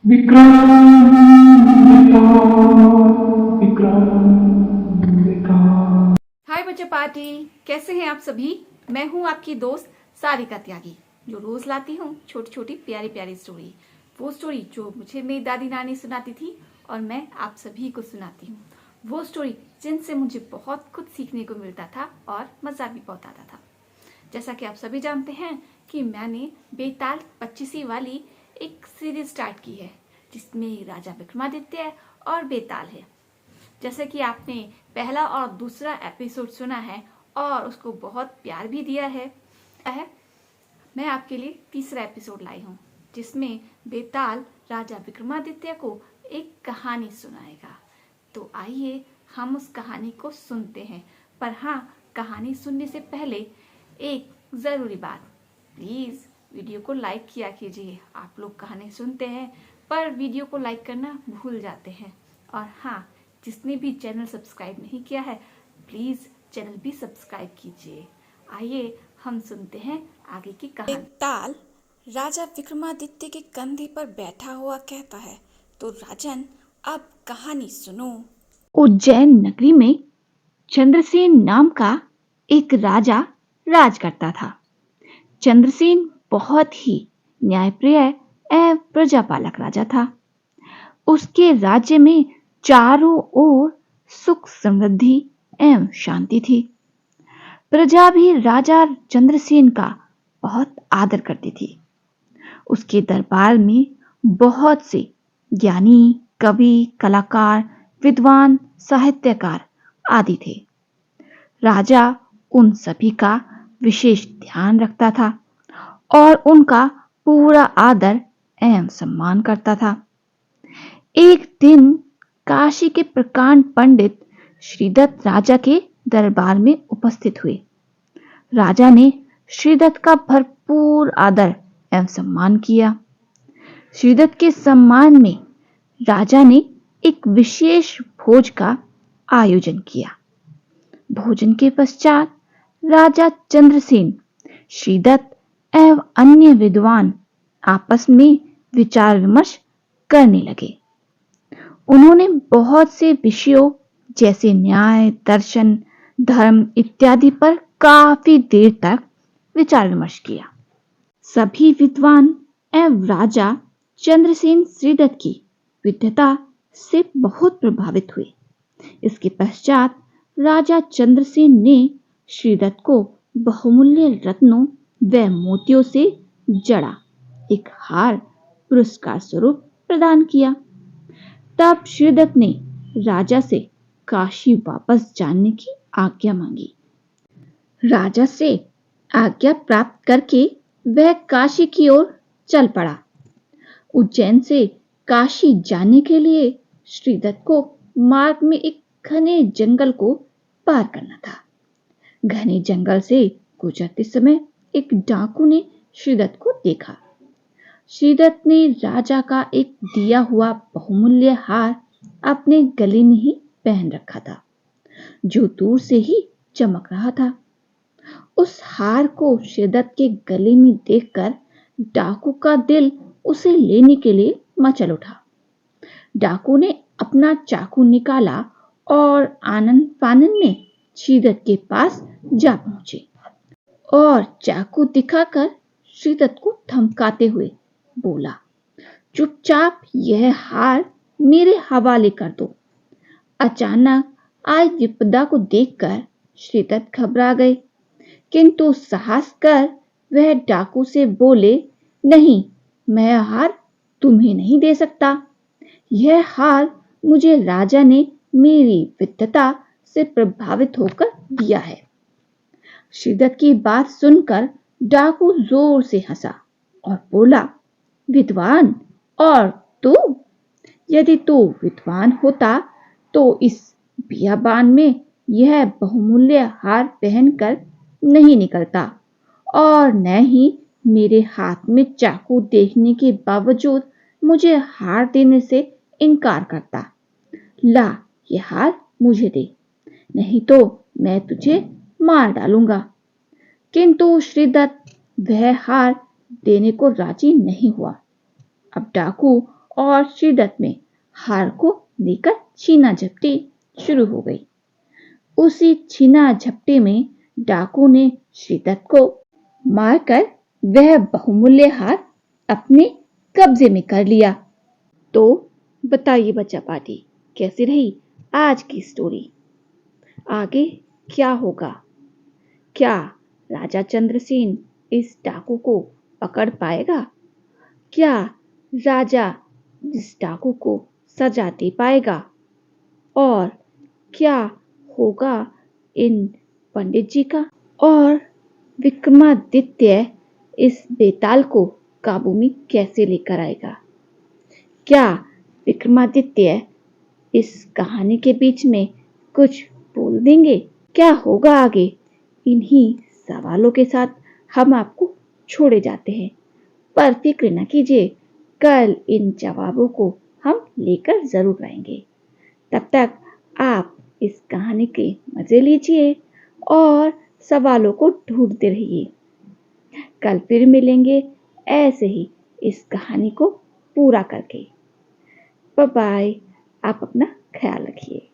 विक्रम विक्रम विक्रम। हाय बच्चे पार्टी, कैसे हैं आप सभी। मैं हूं आपकी दोस्त सारिका त्यागी, जो रोज लाती हूं छोटी छोटी प्यारी प्यारी स्टोरी। वो स्टोरी जो मुझे मेरी दादी नानी सुनाती थी और मैं आप सभी को सुनाती हूँ। वो स्टोरी जिनसे मुझे बहुत कुछ सीखने को मिलता था और मजा भी बहुत आता था। जैसा कि आप सभी जानते हैं कि मैंने बेताल 25वीं वाली एक सीरीज स्टार्ट की है, जिसमें राजा विक्रमादित्य और बेताल है। जैसे कि आपने पहला और दूसरा एपिसोड सुना है और उसको बहुत प्यार भी दिया है, मैं आपके लिए तीसरा एपिसोड लाई हूँ, जिसमें बेताल राजा विक्रमादित्य को एक कहानी सुनाएगा। तो आइए हम उस कहानी को सुनते हैं। पर हाँ, कहानी सुनने से पहले एक ज़रूरी बात, प्लीज़ वीडियो को लाइक किया कीजिए। आप लोग कहानी सुनते हैं पर वीडियो को लाइक करना भूल जाते हैं। और हाँ, जिसने भी चैनल सब्सक्राइब नहीं किया है, प्लीज़ चैनल भी सब्सक्राइब कीजिए। आइए हम सुनते हैं आगे की कहानी। बेताल राजा विक्रमादित्य के कंधे पर बैठा हुआ कहता है, तो राजन अब कहानी सुनो। उज्जैन नगरी में चंद्रसेन नाम का एक राजा राज करता था। चंद्रसेन बहुत ही न्यायप्रिय एवं प्रजापालक राजा था। उसके राज्य में चारों ओर सुख समृद्धि एवं शांति थी। प्रजा भी राजा चंद्रसेन का बहुत आदर करती थी। उसके दरबार में बहुत से ज्ञानी, कवि, कलाकार, विद्वान, साहित्यकार आदि थे। राजा उन सभी का विशेष ध्यान रखता था और उनका पूरा आदर एवं सम्मान करता था। एक दिन काशी के प्रकांड पंडित श्रीदत्त राजा के दरबार में उपस्थित हुए। राजा ने श्रीदत्त का भरपूर आदर एवं सम्मान किया। श्रीदत्त के सम्मान में राजा ने एक विशेष भोज का आयोजन किया। भोजन के पश्चात राजा चंद्रसेन, श्रीदत्त एवं अन्य विद्वान आपस में विचार विमर्श करने लगे। उन्होंने बहुत से विषयों जैसे न्याय, दर्शन, धर्म इत्यादि पर काफी देर तक विचार विमर्श किया। सभी विद्वान एवं राजा चंद्रसेन श्रीदत्त की विद्वता से बहुत प्रभावित हुए। इसके पश्चात राजा चंद्रसेन ने श्रीदत्त को बहुमूल्य रत्नों व मोतियों से जड़ा एक हार पुरस्कार स्वरूप प्रदान किया। तब श्रीदत्त ने राजा से काशी वापस जाने की आज्ञा मांगी। राजा से आज्ञा प्राप्त करके वह काशी की ओर चल पड़ा। उज्जैन से काशी जाने के लिए श्रीदत्त को मार्ग में एक घने जंगल को पार करना था। घने जंगल से गुजरते समय एक डाकू ने श्रीदत्त को देखा। श्रीदत्त ने राजा का एक दिया हुआ बहुमूल्य हार अपने गले में ही पहन रखा था, जो दूर से ही चमक रहा था। उस हार को श्रीदत्त के गले में देखकर डाकू का दिल उसे लेने के लिए मचल उठा। डाकू ने अपना चाकू निकाला और आनंद फानन में श्रीदत्त के पास जा पहुंचे और चाकू दिखाकर श्रीदत्त को धमकाते हुए बोला, चुपचाप यह हार मेरे हवाले कर दो। अचानक आई विपदा को देखकर श्रीदत्त घबरा गए, किंतु साहस कर वह डाकू से बोले, नहीं, मैं हार तुम्हें नहीं दे सकता। यह हार मुझे राजा ने मेरी विद्वता से प्रभावित होकर दिया है। श्रीदत्त की बात सुनकर डाकू जोर से हंसा और बोला, विद्वान और तू? यदि तू विद्वान होता तो इस बियाबान में यह बहुमूल्य हार पहनकर नहीं निकलता और न ही मेरे हाथ में चाकू देखने के बावजूद मुझे हार देने से इनकार करता। ला, ये हार मुझे दे, नहीं तो मैं तुझे मार डालूंगा। किंतु श्रीदत्त वह हार देने को राजी नहीं हुआ। अब डाकू और शिद्दत में हार को लेकर छीना झपटी शुरू हो गई। उसी छीना झपटी में डाकू ने शिद्दत को मारकर वह बहुमूल्य हार अपने कब्जे में कर लिया। तो बताइए बच्चा पार्टी, कैसी रही आज की स्टोरी? आगे क्या होगा? क्या राजा चंद्रसेन इस डाकू को पकड़ पाएगा? क्या राजा इस डाकू को सजा दे पाएगा? और क्या होगा इन पंडित जी का? और विक्रमादित्य इस बेताल को काबू में कैसे लेकर आएगा? क्या विक्रमादित्य इस कहानी के बीच में कुछ बोल देंगे? क्या होगा आगे? इन्हीं सवालों के साथ हम आपको छोड़े जाते हैं, पर फिक्र न कीजिए, कल इन जवाबों को हम लेकर जरूर आएंगे। तब तक आप इस कहानी के मजे लीजिए और सवालों को ढूंढते रहिए। कल फिर मिलेंगे ऐसे ही इस कहानी को पूरा करके। Bye bye. आप अपना ख्याल रखिए।